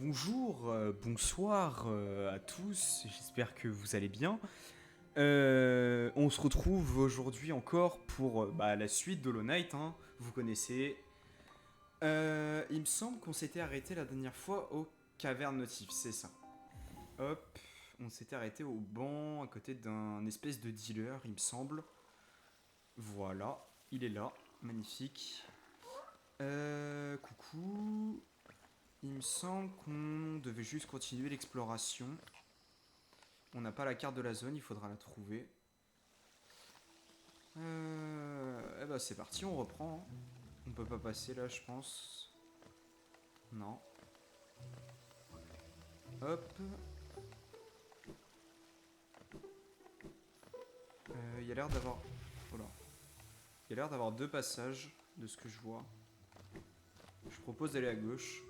Bonjour, bonsoir à tous, j'espère que vous allez bien. On se retrouve aujourd'hui encore pour la suite d'Hollow Knight, hein, vous connaissez. Il me semble qu'on s'était arrêté la dernière fois aux cavernes notives, c'est ça. Hop, on s'était arrêté au banc à côté d'un espèce de dealer, il me semble. Voilà, il est là, magnifique. Coucou. Il me semble qu'on devait juste continuer l'exploration. On n'a pas la carte de la zone, il faudra la trouver. Eh ben c'est parti, on reprend. On peut pas passer là, je pense. Non. Hop. Il y a l'air d'avoir... Oh là. Il y a l'air d'avoir deux passages, de ce que je vois. Je propose d'aller à gauche.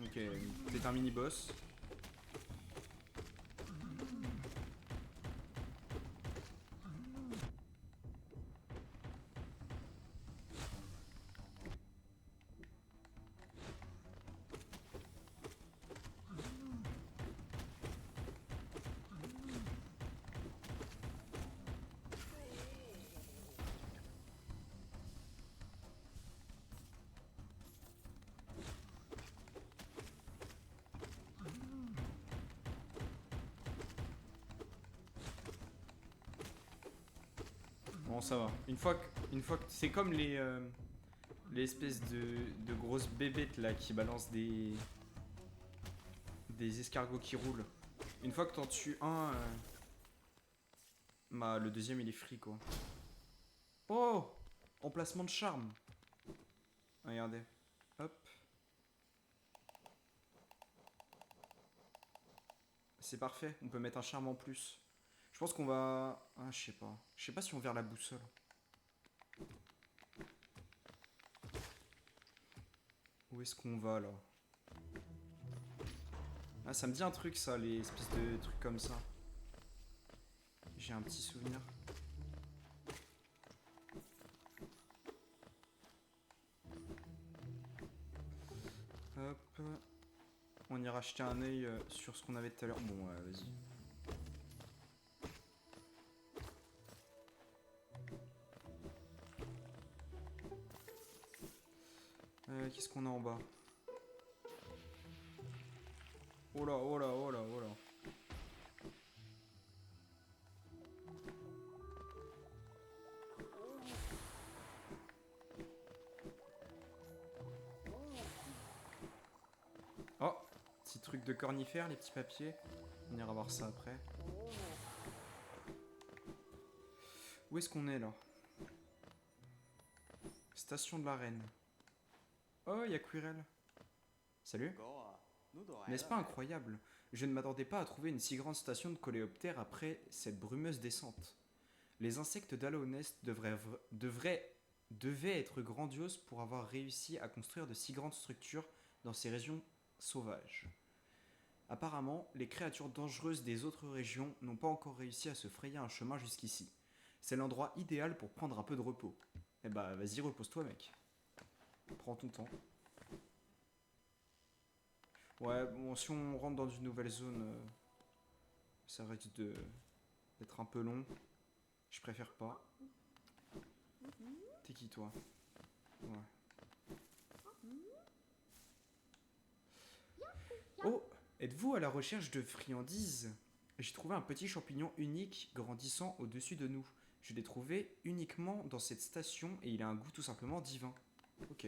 Ok, c'est un mini-boss. Bon, ça va. Une fois que c'est comme les espèces de grosses bébêtes là qui balancent des escargots qui roulent. Une fois que t'en tues un, le deuxième il est free quoi. Oh, emplacement de charme. Regardez. Hop. C'est parfait, on peut mettre un charme en plus. Je pense qu'on va... Ah, je sais pas. Je sais pas si on verra la boussole. Où est-ce qu'on va, là? Ah, ça me dit un truc, ça, les espèces de trucs comme ça. J'ai un petit souvenir. Hop. On ira jeter un œil sur ce qu'on avait tout à l'heure. Bon, vas-y. Qu'est-ce qu'on a en bas? Oh là, oh là, oh là, oh là. Oh, petit truc de cornifère, les petits papiers. On ira voir ça après. Où est-ce qu'on est, là? Station de la Reine. Oh, il y a Quirrell. Salut. N'est-ce pas incroyable? Je ne m'attendais pas à trouver une si grande station de coléoptères après cette brumeuse descente. Les insectes d'Hallownest devaient être grandioses pour avoir réussi à construire de si grandes structures dans ces régions sauvages. Apparemment, les créatures dangereuses des autres régions n'ont pas encore réussi à se frayer un chemin jusqu'ici. C'est l'endroit idéal pour prendre un peu de repos. Eh bah, vas-y, repose-toi, mec. Prends ton temps. Ouais, bon, si on rentre dans une nouvelle zone, ça risque d'être un peu long. Je préfère pas. T'es qui, toi? Ouais. Oh, êtes-vous à la recherche de friandises? J'ai trouvé un petit champignon unique grandissant au-dessus de nous. Je l'ai trouvé uniquement dans cette station et il a un goût tout simplement divin. Ok.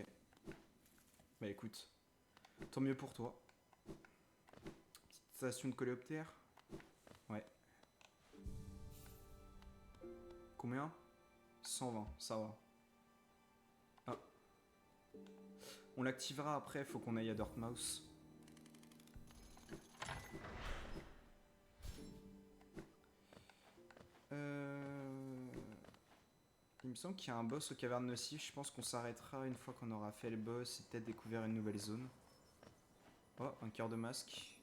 Bah écoute, tant mieux pour toi. Petite station de coléoptère. Ouais. Combien? 120, ça va. Ah. On l'activera après, faut qu'on aille à Dartmouth. Il me semble qu'il y a un boss aux cavernes nocives. Je pense qu'on s'arrêtera une fois qu'on aura fait le boss et peut-être découvert une nouvelle zone. Oh, un cœur de masque.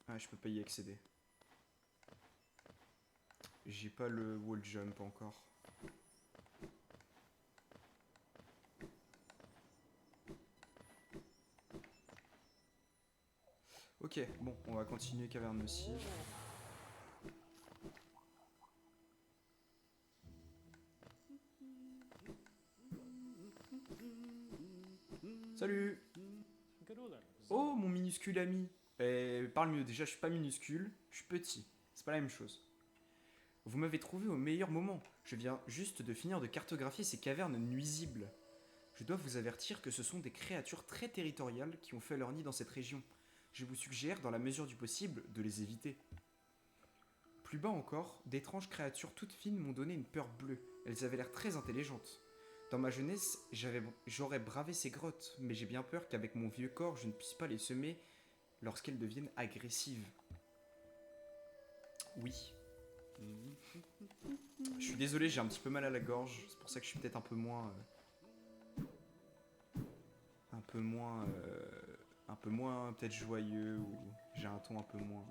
Ah, je peux pas y accéder. J'ai pas le wall jump encore. Ok, bon, on va continuer caverne nocive. Salut! Oh, mon minuscule ami! Parle mieux, déjà, je suis pas minuscule, je suis petit. C'est pas la même chose. Vous m'avez trouvé au meilleur moment. Je viens juste de finir de cartographier ces cavernes nuisibles. Je dois vous avertir que ce sont des créatures très territoriales qui ont fait leur nid dans cette région. Je vous suggère, dans la mesure du possible, de les éviter. Plus bas encore, d'étranges créatures toutes fines m'ont donné une peur bleue. Elles avaient l'air très intelligentes. Dans ma jeunesse, j'aurais bravé ces grottes, mais j'ai bien peur qu'avec mon vieux corps, je ne puisse pas les semer lorsqu'elles deviennent agressives. Oui. Je suis désolé, j'ai un petit peu mal à la gorge. C'est pour ça que je suis peut-être un peu moins... un peu moins peut-être joyeux, ou j'ai un ton un peu moins...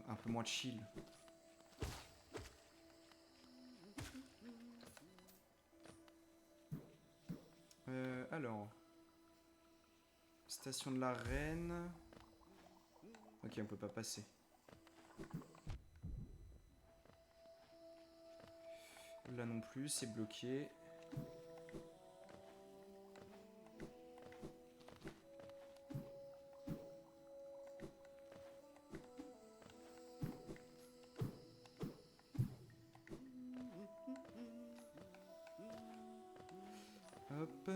un peu moins chill. Alors... Station de la Reine... Ok, on peut pas passer. Là non plus, c'est bloqué. Hop.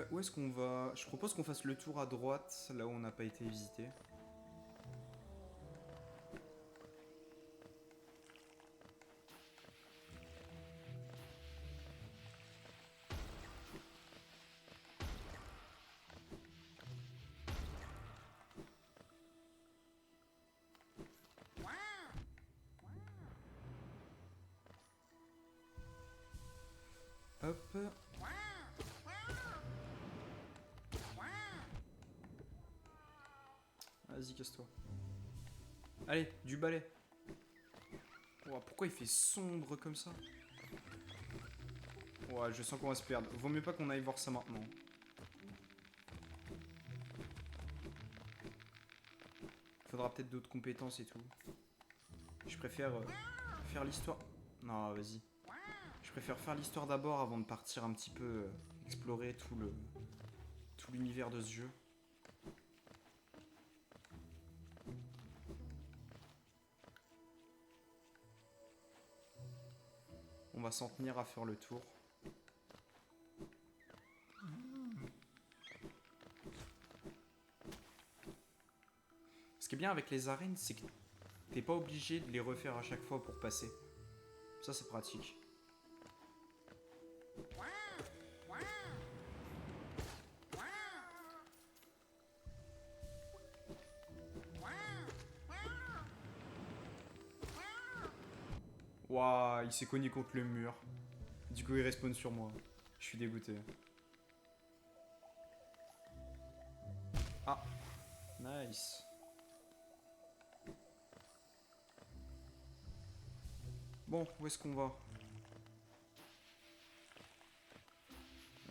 Où est-ce qu'on va? Je propose qu'on fasse le tour à droite, là où on n'a pas été visité. Hop. Vas-y, casse-toi. Allez, du balai. Oh, pourquoi il fait sombre comme ça? Ouais, je sens qu'on va se perdre. Vaut mieux pas qu'on aille voir ça maintenant. Faudra peut-être d'autres compétences et tout. Je préfère faire l'histoire... Non, vas-y. Je préfère faire l'histoire d'abord avant de partir un petit peu explorer tout l'univers de ce jeu. On va s'en tenir à faire le tour. Ce qui est bien avec les arènes, c'est que t'es pas obligé de les refaire à chaque fois pour passer. Ça, c'est pratique. Waouh, il s'est cogné contre le mur. Du coup, il respawn sur moi. Je suis dégoûté. Ah, nice. Bon, où est-ce qu'on va?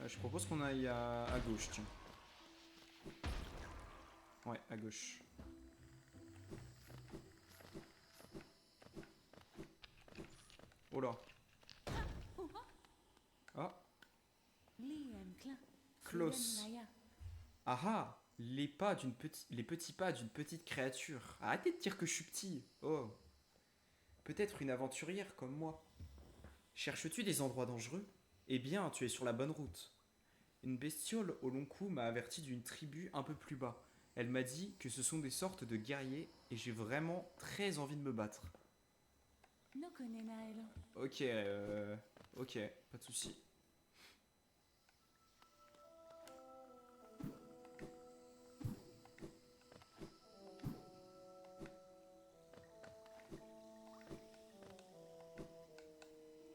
Je propose qu'on aille à gauche, tiens. Ouais, à gauche. Oh là. Ah, Klaus. Ah ah, les petits pas d'une petite créature. Arrêtez de dire que je suis petit. Oh. Peut-être une aventurière comme moi. Cherches-tu des endroits dangereux? Eh bien, tu es sur la bonne route. Une bestiole au long cou m'a averti d'une tribu un peu plus bas. Elle m'a dit que ce sont des sortes de guerriers et j'ai vraiment très envie de me battre. Ok, ok, pas de souci.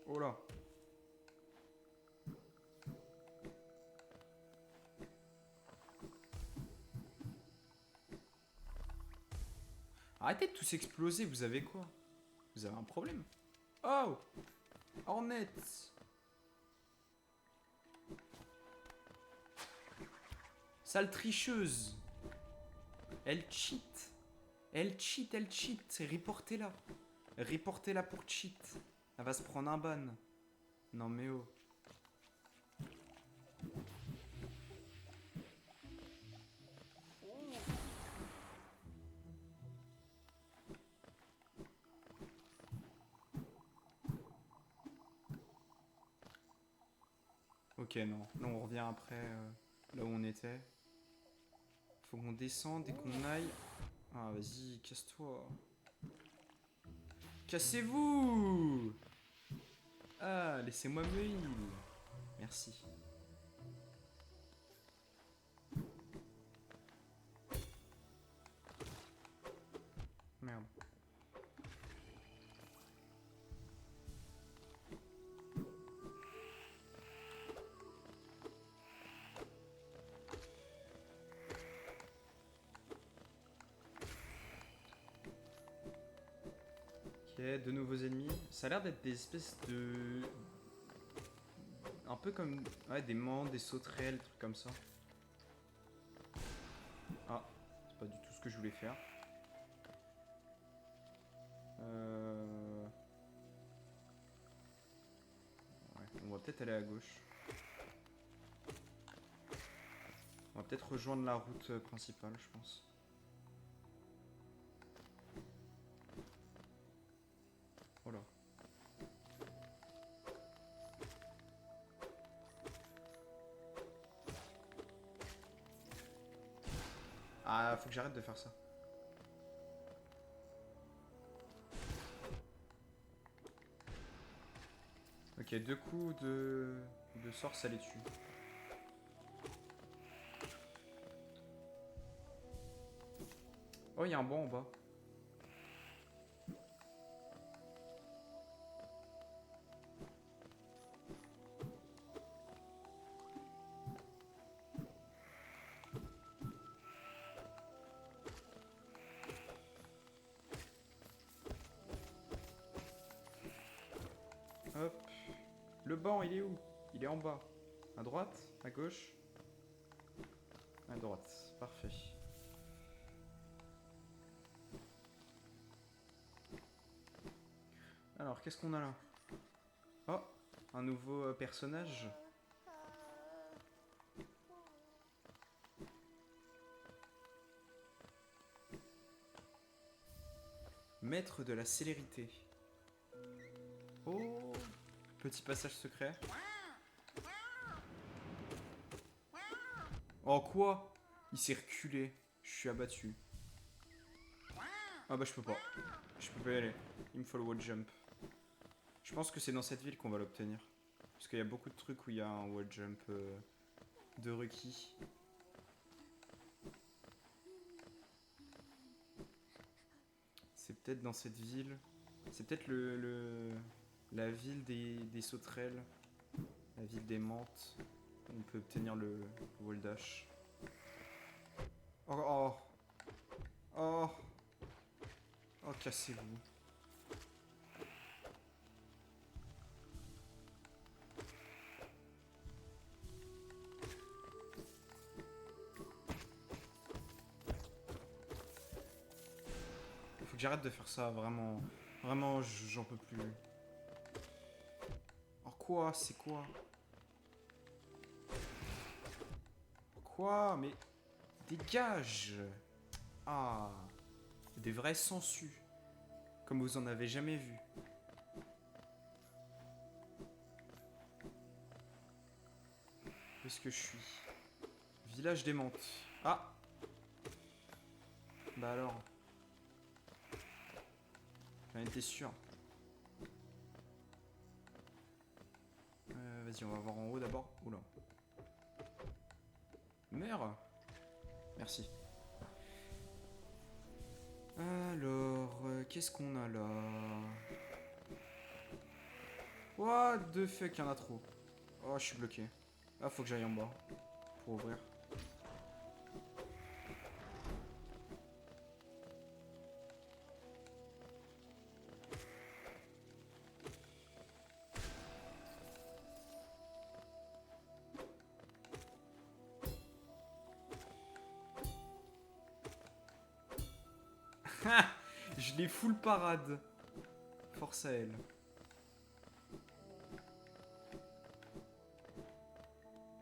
Oh là. Arrêtez de tous exploser, vous avez quoi? Vous avez un problème? Oh! Hornet! Sale tricheuse! Elle cheat! Elle cheat, elle cheat! Reportez-la! Reportez-la pour cheat! Elle va se prendre un ban! Non mais oh! Ok, non. Là, on revient après là où on était. Faut qu'on descende et qu'on aille. Ah, vas-y, casse-toi. Cassez-vous! Ah, laissez-moi me heal. Merci. Merde. Ok, de nouveaux ennemis. Ça a l'air d'être des espèces de... Un peu comme... Ouais, des mantes, des sauterelles, des trucs comme ça. Ah, c'est pas du tout ce que je voulais faire. Ouais, on va peut-être aller à gauche. On va peut-être rejoindre la route principale, je pense. Oh là. Ah, faut que j'arrête de faire ça. Ok, 2 coups de sort, ça les tue. Oh, il y a un banc en bas. Hop. Le banc, il est où? Il est en bas. À droite? À gauche? À droite. Parfait. Alors, qu'est-ce qu'on a là? Oh, un nouveau personnage. Maître de la célérité. Oh, petit passage secret. Oh, quoi? Il s'est reculé. Je suis abattu. Ah bah, je peux pas. Je peux pas y aller. Il me faut le wall jump. Je pense que c'est dans cette ville qu'on va l'obtenir. Parce qu'il y a beaucoup de trucs où il y a un wall jump de requis. C'est peut-être dans cette ville. C'est peut-être la ville des sauterelles. La ville des menthes. On peut obtenir le wall dash. Oh, oh. Oh. Oh, cassez-vous. Faut que j'arrête de faire ça, vraiment. Vraiment, j'en peux plus. Oh, quoi? C'est quoi? Quoi? Mais... Dégage! Ah! Des vrais sangsues. Comme vous en avez jamais vu. Où est-ce que je suis? Village des menthes. Ah! Bah alors. J'en étais sûr. Vas-y, on va voir en haut d'abord. Oula. Meurs! Merci. Alors, qu'est-ce qu'on a là? What the fuck, y'en a trop. Oh, je suis bloqué. Ah, faut que j'aille en bas pour ouvrir. Je l'ai full parade. Force à elle.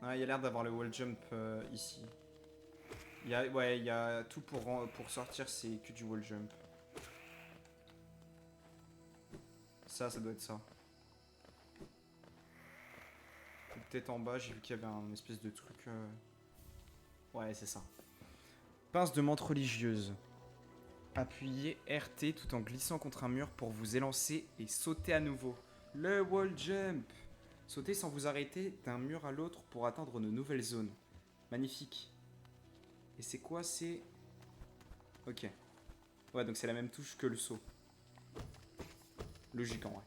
Ah, il y a l'air d'avoir le wall jump ici. Ouais, il y a tout pour sortir, c'est que du wall jump. Ça doit être ça. Peut-être en bas, j'ai vu qu'il y avait un espèce de truc. Ouais, c'est ça. Pince de menthe religieuse. Appuyez RT tout en glissant contre un mur pour vous élancer et sauter à nouveau. Le wall jump. Sautez sans vous arrêter d'un mur à l'autre pour atteindre de nouvelles zones. Magnifique. Et c'est quoi? C'est... Ok. Ouais, donc c'est la même touche que le saut. Logique en vrai.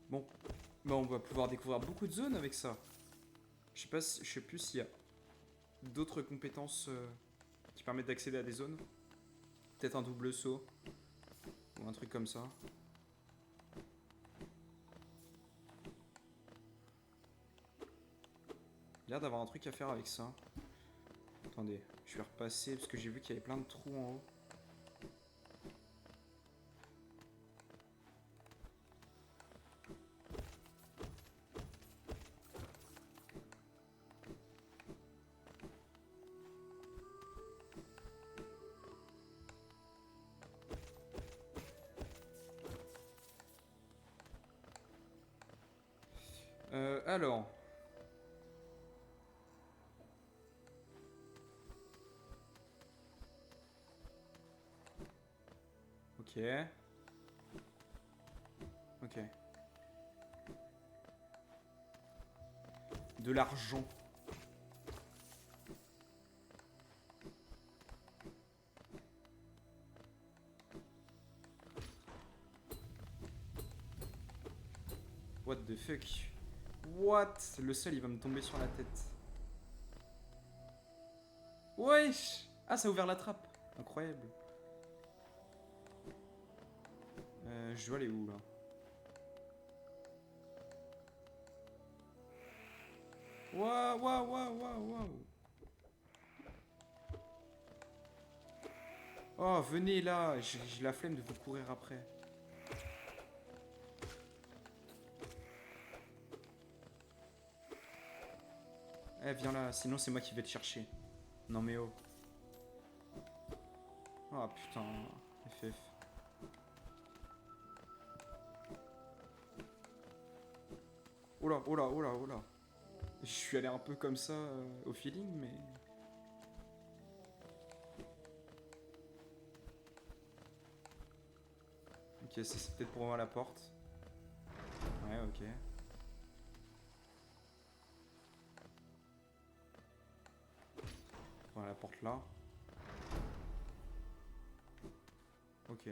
Bon. Bah, on va pouvoir découvrir beaucoup de zones avec ça. Je sais plus s'il y a d'autres compétences qui permettent d'accéder à des zones. Peut-être un double saut. Ou un truc comme ça. Il y a l'air d'avoir un truc à faire avec ça. Attendez, je vais repasser parce que j'ai vu qu'il y avait plein de trous en haut. Alors. Ok. Ok. De l'argent. What the fuck? What? Le sol il va me tomber sur la tête. Wesh! Ah, ça a ouvert la trappe. Incroyable. Je dois aller où là? Waouh, waouh, waouh, waouh, waouh. Oh, venez là. J'ai la flemme de vous courir après. Eh, viens là, sinon c'est moi qui vais te chercher. Non mais oh. Oh putain, FF. Oula, oula, oula, oula. Je suis allé un peu comme ça au feeling, mais... Ok, c'est peut-être pour ouvrir la porte. Ouais, ok. Voilà la porte là. Ok.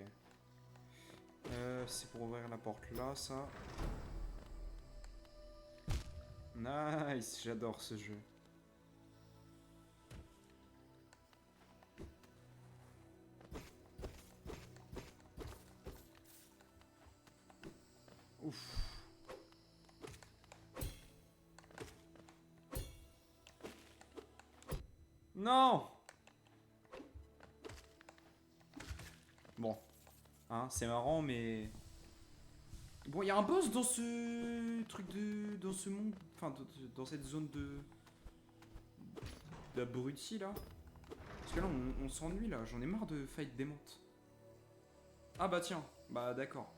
C'est pour ouvrir la porte là, ça. Nice, j'adore ce jeu. Ouf. Non! Bon. Hein, c'est marrant, mais... Bon, il y a un boss dans ce truc de... Dans ce monde... Enfin, dans cette zone de... D'abruti, là. Parce que là, on s'ennuie, là. J'en ai marre de fight démente. Ah bah tiens. Bah d'accord.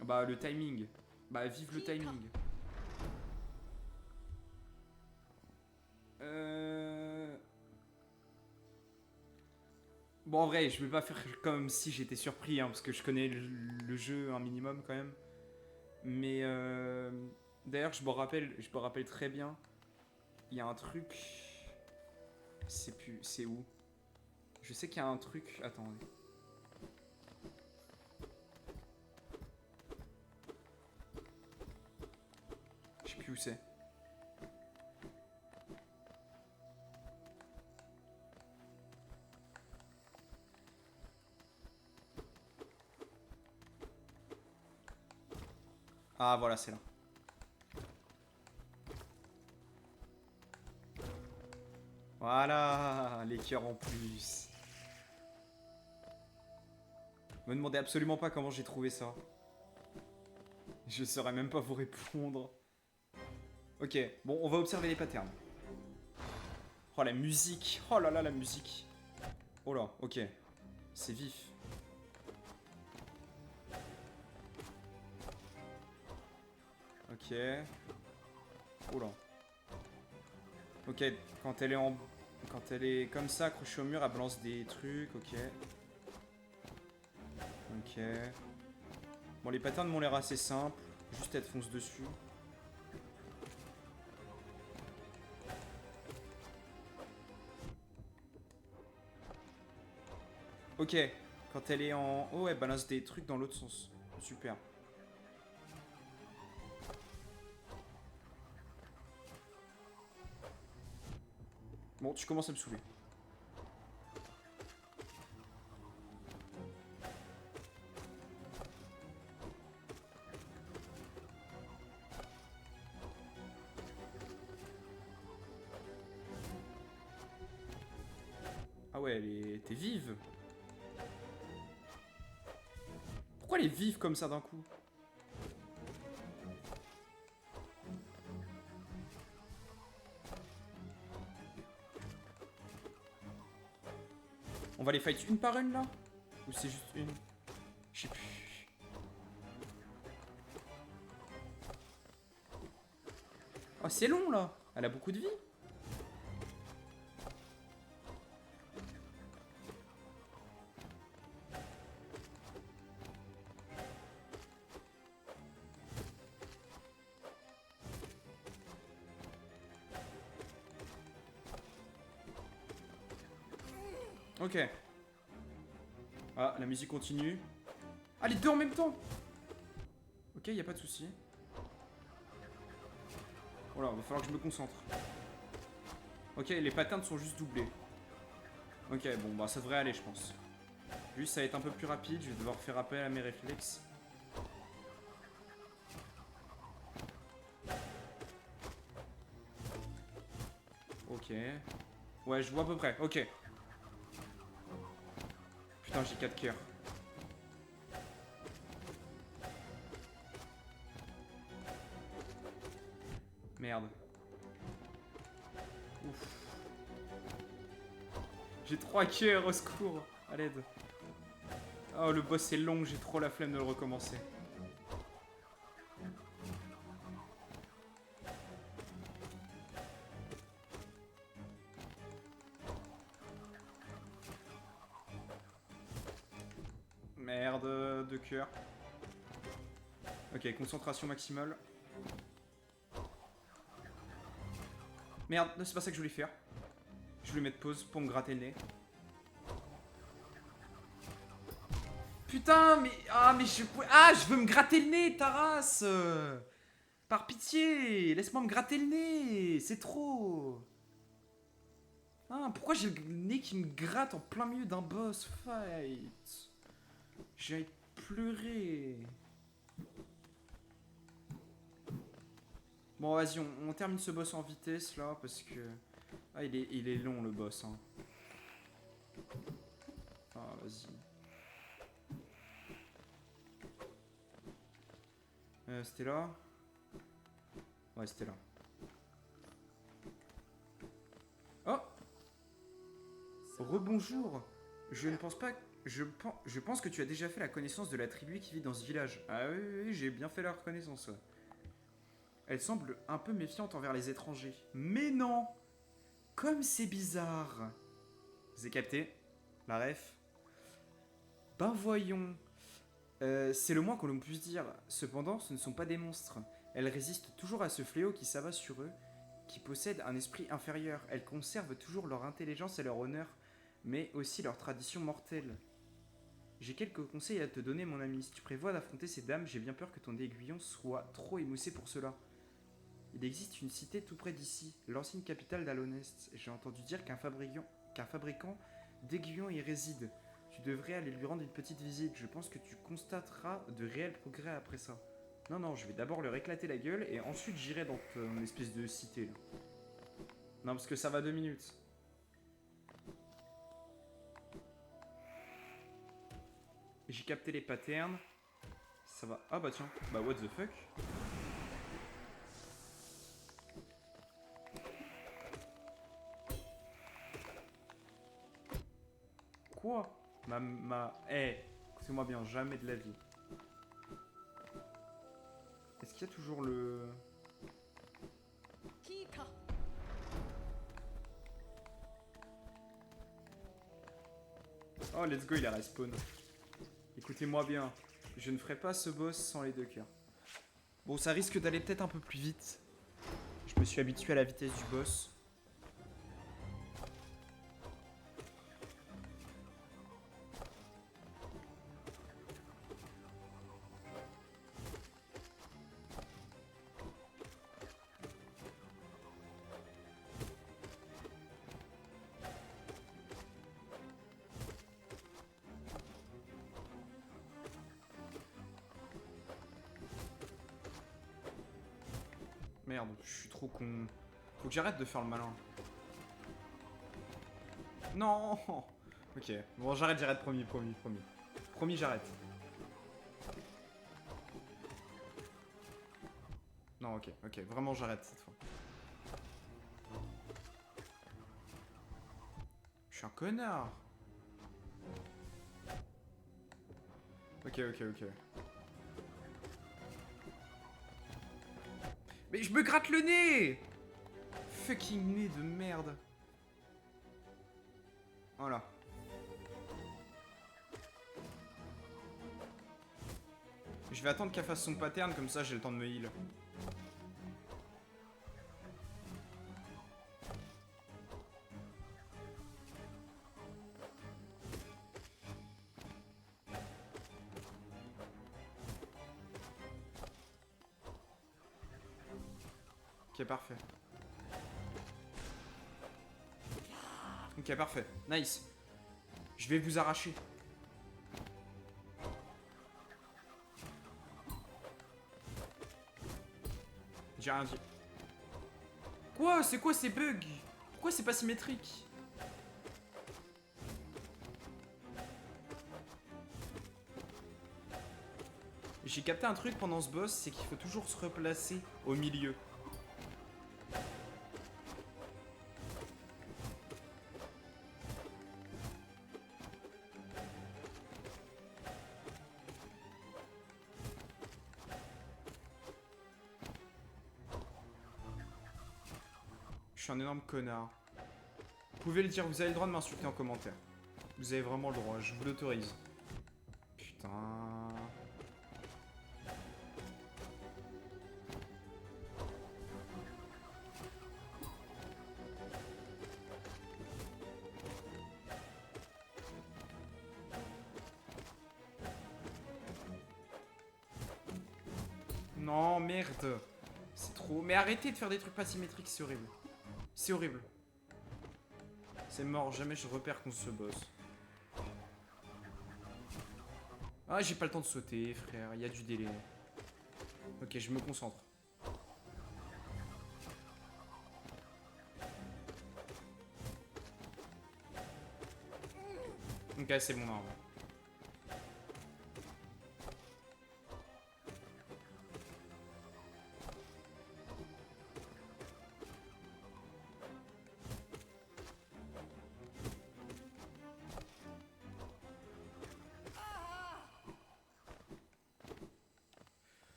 Bah le timing. Bah vive le timing. Bon, en vrai, je vais pas faire comme si j'étais surpris, hein, parce que je connais le jeu un minimum quand même. Mais d'ailleurs, je me rappelle très bien. Il y a un truc. C'est plus. C'est où? Je sais qu'il y a un truc. Attendez. Je sais plus où c'est. Ah, voilà, c'est là. Voilà, les cœurs en plus. Me demandez absolument pas comment j'ai trouvé ça. Je saurais même pas vous répondre. Ok, bon, on va observer les patterns. Oh, la musique. Oh là là, la musique. Oh là, ok. C'est vif. Ok. Oh là. Ok, quand elle est en... Quand elle est comme ça, accrochée au mur, elle balance des trucs, ok. Ok. Bon, les patterns m'ont l'air assez simples. Juste elle te fonce dessus. Ok. Quand elle est en haut, elle balance des trucs dans l'autre sens. Super. Bon, tu commences à me saouler. Ah ouais, t'es vive. Pourquoi elle est vive comme ça d'un coup? On va les fight une par une là? Ou c'est juste une? Je sais plus. Oh, c'est long là. Elle a beaucoup de vie. Ok. Ah, la musique continue. Ah, les deux en même temps. Ok, y a pas de souci. Voilà, va falloir que je me concentre. Ok, les patterns sont juste doublés. Ok, bon, bah ça devrait aller, je pense. Juste, ça va être un peu plus rapide. Je vais devoir faire appel à mes réflexes. Ok. Ouais, je vois à peu près. Ok. Putain, j'ai 4 cœurs. Merde. Ouf. J'ai 3 cœurs, au secours. À l'aide. Oh, le boss est long, j'ai trop la flemme de le recommencer. Merde, 2 cœurs. Ok, concentration maximale. Merde, c'est pas ça que je voulais faire. Je voulais mettre pause pour me gratter le nez. Putain, mais... Ah, mais je... Ah, je veux me gratter le nez, ta race. Par pitié, laisse-moi me gratter le nez. C'est trop. Ah, pourquoi j'ai le nez qui me gratte en plein milieu d'un boss fight? J'ai pleurer. Bon, vas-y, on termine ce boss en vitesse, là, parce que... Ah, il est long, le boss, hein. Ah, vas-y. C'était là? Ouais, c'était là. Oh! Rebonjour! Je ne pense pas... Je pense que tu as déjà fait la connaissance de la tribu qui vit dans ce village. Ah oui, oui, oui, j'ai bien fait la reconnaissance, ouais. Elle semble un peu méfiante envers les étrangers. Mais non! Comme c'est bizarre! Vous avez capté? La ref? Ben voyons. C'est le moins que l'on puisse dire. Cependant, ce ne sont pas des monstres. Elles résistent toujours à ce fléau qui s'abat sur eux, qui possèdent un esprit inférieur. Elles conservent toujours leur intelligence et leur honneur, mais aussi leur tradition mortelle. J'ai quelques conseils à te donner, mon ami. Si tu prévois d'affronter ces dames, j'ai bien peur que ton aiguillon soit trop émoussé pour cela. Il existe une cité tout près d'ici, l'ancienne capitale d'Alonest. J'ai entendu dire qu'un fabricant d'aiguillons y réside. Tu devrais aller lui rendre une petite visite. Je pense que tu constateras de réels progrès après ça. Non, non, je vais d'abord leur éclater la gueule et ensuite j'irai dans ton espèce de cité là. Non, parce que ça va 2 minutes. J'ai capté les patterns. Ça va. Ah bah tiens. Bah what the fuck. Quoi? Écoutez-moi bien, jamais de la vie. Est-ce qu'il y a toujours le... Oh, let's go, il a respawn. Écoutez-moi bien, je ne ferai pas ce boss sans les deux cœurs. Bon, ça risque d'aller peut-être un peu plus vite. Je me suis habitué à la vitesse du boss. Merde, je suis trop con. Faut que j'arrête de faire le malin. Non. Ok, bon j'arrête, promis. Promis, j'arrête. Non, ok, vraiment j'arrête cette fois. Je suis un connard. Ok. Mais je me gratte le nez. Fucking nez de merde. Voilà. Je vais attendre qu'elle fasse son pattern, comme ça j'ai le temps de me heal. Ok, parfait. Ok, parfait. Nice. Je vais vous arracher. J'ai rien dit. Quoi? C'est quoi ces bugs? Pourquoi c'est pas symétrique? J'ai capté un truc pendant ce boss, c'est qu'il faut toujours se replacer au milieu. Je suis un énorme connard. Vous pouvez le dire, vous avez le droit de m'insulter en commentaire. Vous avez vraiment le droit, je vous l'autorise. Putain... Non, merde. C'est trop... Mais arrêtez de faire des trucs pas symétriques, c'est horrible. C'est horrible. C'est mort, jamais je repère qu'on se boss. Ah, j'ai pas le temps de sauter, frère, il y a du délai. Ok, je me concentre. Ok, c'est bon, arme.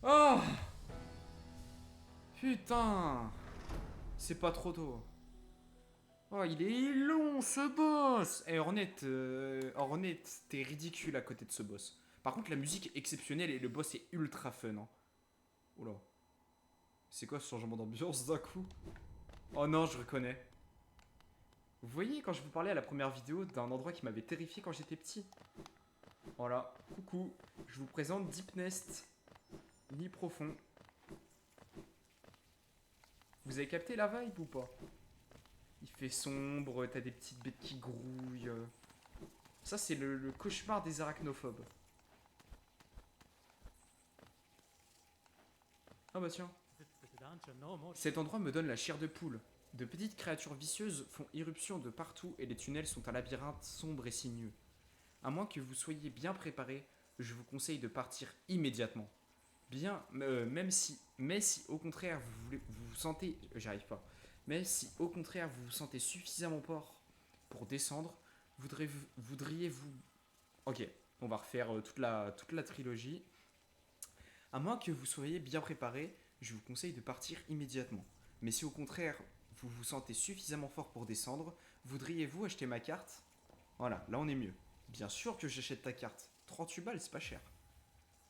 Oh putain. C'est pas trop tôt. Oh, il est long ce boss. Eh, Hornet, t'es ridicule à côté de ce boss. Par contre, la musique est exceptionnelle et le boss est ultra fun. Hein. Oula. C'est quoi ce changement d'ambiance d'un coup? Oh non, je reconnais. Vous voyez quand je vous parlais à la première vidéo d'un endroit qui m'avait terrifié quand j'étais petit? Voilà, coucou, je vous présente Deep Nest. Nid profond. Vous avez capté la vibe ou pas? Il fait sombre, t'as des petites bêtes qui grouillent. Ça, c'est le cauchemar des arachnophobes. Ah bah tiens. Cet endroit me donne la chair de poule. De petites créatures vicieuses font irruption de partout et les tunnels sont un labyrinthe sombre et sinueux. À moins que vous soyez bien préparé, je vous conseille de partir immédiatement. Mais si au contraire vous vous sentez, j'arrive pas. Mais si au contraire vous vous sentez suffisamment fort pour descendre, voudriez-vous. Ok, on va refaire toute la trilogie. À moins que vous soyez bien préparé, je vous conseille de partir immédiatement. Mais si au contraire vous vous sentez suffisamment fort pour descendre, voudriez-vous acheter ma carte? Voilà, là on est mieux. Bien sûr que j'achète ta carte. 38 balles, c'est pas cher.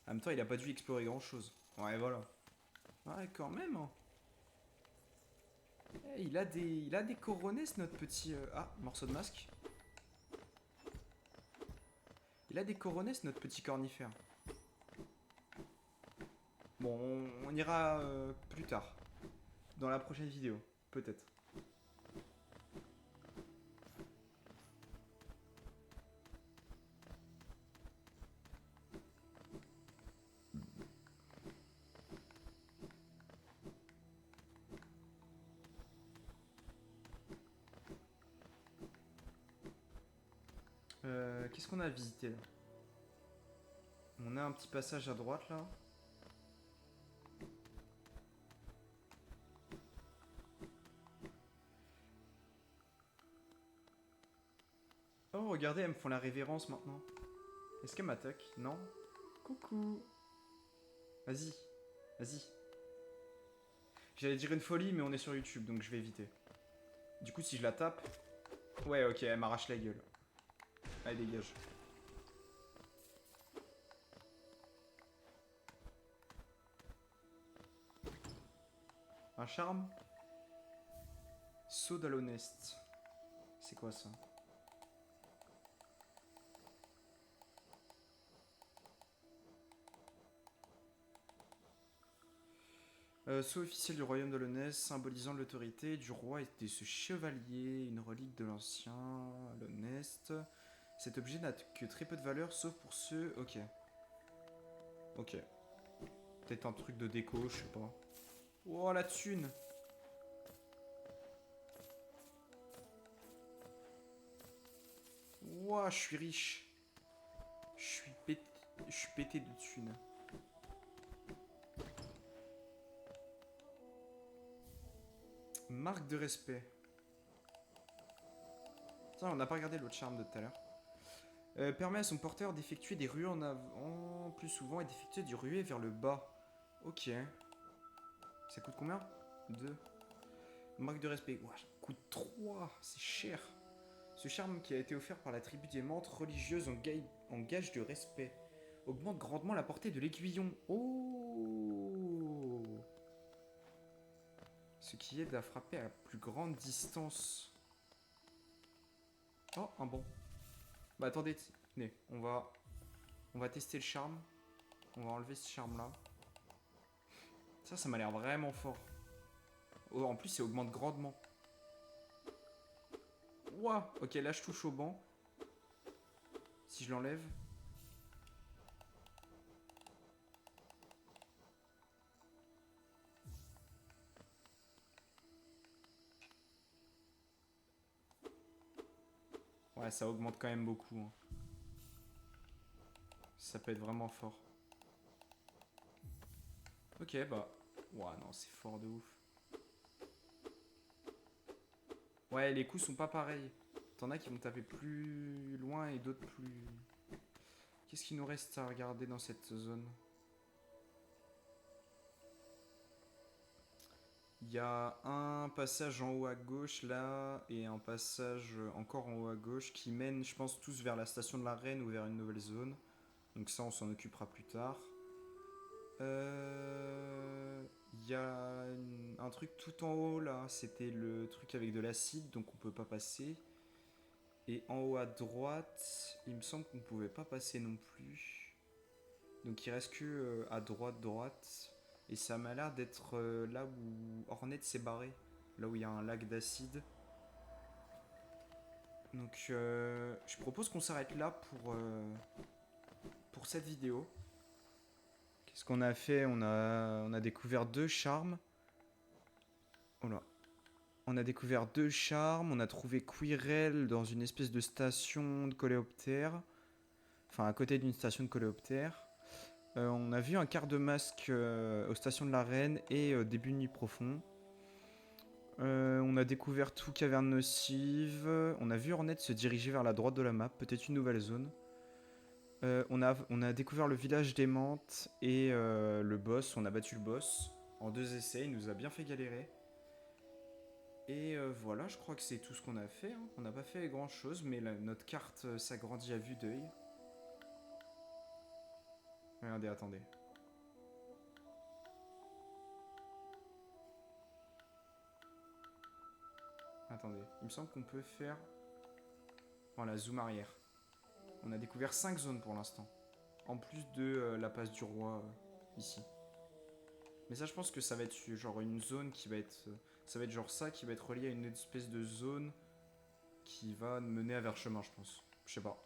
En même temps, il a pas dû explorer grand chose. Ouais, voilà. Ouais, quand même, hein. Eh, il a des coronesses, notre petit. Ah, morceau de masque. Il a des coronesses, notre petit cornifère. Bon, on ira plus tard. Dans la prochaine vidéo, peut-être. Qu'est-ce qu'on a visité là? On a un petit passage à droite là. Oh, regardez, elles me font la révérence maintenant. Est-ce qu'elles m'attaquent? Non. Coucou. Vas-y, vas-y. J'allais dire une folie, mais on est sur YouTube, donc je vais éviter. Du coup, si je la tape... Ouais, ok, elle m'arrache la gueule. Allez, dégage. Un charme? Saut d'Alonest. C'est quoi ça? Sceau officiel du royaume d'Alonest, symbolisant l'autorité du roi et de ce chevalier, une relique de l'ancien Alonest. Cet objet n'a que très peu de valeur, sauf pour ceux... Ok. Ok. Peut-être un truc de déco, je sais pas. Oh, la thune! Ouah, je suis riche. Je suis pété de thunes. Marque de respect. Tiens, on n'a pas regardé l'autre charme de tout à l'heure. Permet à son porteur d'effectuer des ruées en avant plus souvent et d'effectuer du ruée vers le bas. Ok. Ça coûte combien? 2. Marque de respect. Ouah, ça coûte 3. C'est cher. Ce charme qui a été offert par la tribu des menthes religieuses en gage de respect augmente grandement la portée de l'aiguillon. Oh! Ce qui aide à frapper à plus grande distance. Oh, un bon. Bah attendez, tenez, on va tester le charme. On va enlever ce charme là. Ça m'a l'air vraiment fort. Oh, en plus, ça augmente grandement. Ouah, ok, là je touche au banc. Si je l'enlève. Ouais, ça augmente quand même beaucoup, hein. Ça peut être vraiment fort. Ok, bah. Ouah, non, c'est fort de ouf. Ouais, les coups sont pas pareils. T'en as qui vont taper plus loin et d'autres plus... Qu'est-ce qu'il nous reste à regarder dans cette zone? Il y a un passage en haut à gauche là et un passage encore en haut à gauche qui mènent, je pense, tous vers la station de la Reine ou vers une nouvelle zone. Donc ça, on s'en occupera plus tard. Il y a un truc tout en haut là, c'était le truc avec de l'acide, donc on peut pas passer. Et en haut à droite, il me semble qu'on pouvait pas passer non plus. Donc il reste que à droite. Et ça m'a l'air d'être là où Hornet s'est barré. Là où il y a un lac d'acide. Donc je propose qu'on s'arrête là pour cette vidéo. Qu'est-ce qu'on a fait? On a découvert 2 charmes. Oh là. On a découvert 2 charmes. On a trouvé Quirrell dans une espèce de station de coléoptère. enfin à côté d'une station de coléoptères. On a vu un quart de masque aux stations de la Reine et début de nuit profond. On a découvert tout caverne nocive. On a vu Hornet se diriger vers la droite de la map, peut-être une nouvelle zone. On a découvert le village des Mantes et le boss. On a battu le boss en 2 essais. Il nous a bien fait galérer. Et voilà, je crois que c'est tout ce qu'on a fait, hein. On n'a pas fait grand chose, mais notre carte s'agrandit à vue d'œil. Regardez, attendez. Attendez, il me semble qu'on peut faire... Voilà, zoom arrière. On a découvert 5 zones pour l'instant. En plus de la passe du roi ici. Mais ça, je pense que ça va être genre une zone qui va être... ça va être genre ça qui va être relié à une espèce de zone qui va mener à vers chemin, je pense. Je sais pas.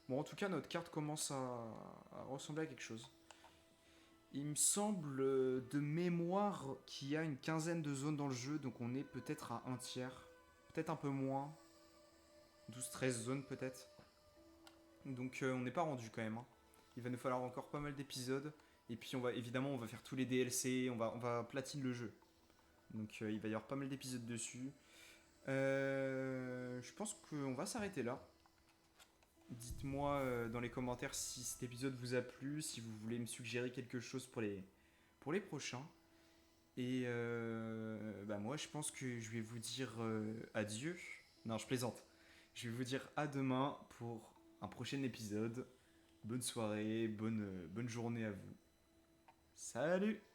Bon, en tout cas, notre carte commence à ressembler à quelque chose. Il me semble de mémoire qu'il y a une quinzaine de zones dans le jeu, donc on est peut-être à un tiers. Peut-être un peu moins. 12-13 zones peut-être. Donc on n'est pas rendu quand même, hein. Il va nous falloir encore pas mal d'épisodes. Et puis évidemment on va faire tous les DLC, on va platine le jeu. Donc il va y avoir pas mal d'épisodes dessus. Je pense qu'on va s'arrêter là. Dites-moi dans les commentaires si cet épisode vous a plu, si vous voulez me suggérer quelque chose pour les prochains. Et bah moi je pense que je vais vous dire adieu. Non, je plaisante. Je vais vous dire à demain pour un prochain épisode. Bonne soirée, bonne journée à vous. Salut!